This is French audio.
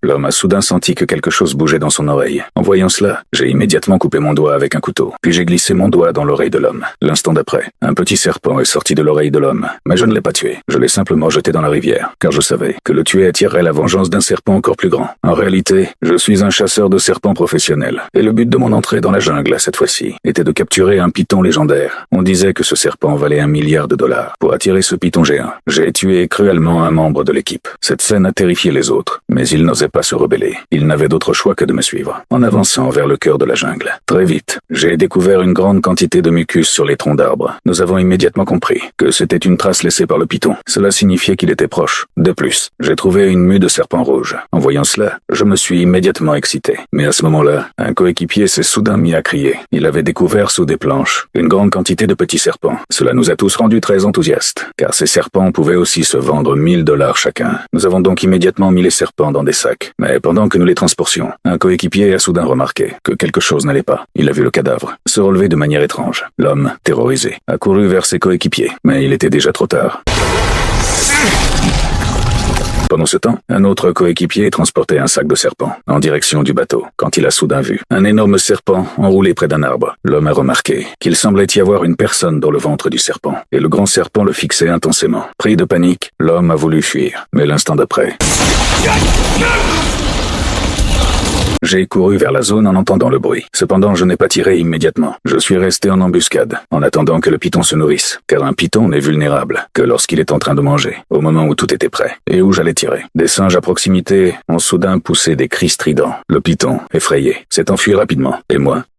L'homme a soudain senti que quelque chose bougeait dans son oreille. En voyant cela, j'ai immédiatement coupé mon doigt avec un couteau. Puis j'ai glissé mon doigt dans l'oreille de l'homme. L'instant d'après, un petit serpent est sorti de l'oreille de l'homme. Mais je ne l'ai pas tué. Je l'ai simplement jeté dans la rivière, car je savais que le tuer attirerait la vengeance d'un serpent encore plus grand. En réalité, je suis un chasseur de serpents professionnel. Et le but de mon entrée dans la jungle, cette fois-ci, était de capturer un python légendaire. On disait que ce serpent valait $1 milliard. Pour attirer ce python géant, j'ai tué cruellement un membre de l'équipe. Cette scène a terrifié les autres, mais ils n'osaient pas se rebeller. Ils n'avaient d'autre choix que de me suivre, en avançant vers le cœur de la jungle. Très vite, j'ai découvert une grande quantité de mucus sur les troncs d'arbres. Nous avons immédiatement compris que c'était une trace laissée par le python. Cela signifiait qu'il était proche. De plus, j'ai trouvé une mue de serpent rouge. En voyant cela, je me suis immédiatement excité. Mais à ce moment-là, un coéquipier s'est soudain mis à crier. Il avait découvert sous des planches une grande quantité de petits serpents. Cela nous a tous rendus très enthousiastes, car ces serpents pouvaient aussi se vendre $1000 chacun. Nous avons donc immédiatement mis les serpents dans des sacs. Mais pendant que nous les transportions, un coéquipier a soudain remarqué que quelque chose n'allait pas. Il a vu le cadavre se relever de manière étrange. L'homme, terrorisé, a couru vers ses coéquipiers, mais il était déjà trop tard. Pendant ce temps, un autre coéquipier transportait un sac de serpents en direction du bateau, quand il a soudain vu un énorme serpent enroulé près d'un arbre. L'homme a remarqué qu'il semblait y avoir une personne dans le ventre du serpent, et le grand serpent le fixait intensément. Pris de panique, l'homme a voulu fuir, mais l'instant d'après, j'ai couru vers la zone en entendant le bruit. Cependant, je n'ai pas tiré immédiatement. Je suis resté en embuscade, en attendant que le python se nourrisse, car un python n'est vulnérable que lorsqu'il est en train de manger, au moment où tout était prêt, et où j'allais tirer. Des singes à proximité ont soudain poussé des cris stridents. Le python, effrayé, s'est enfui rapidement, et moi,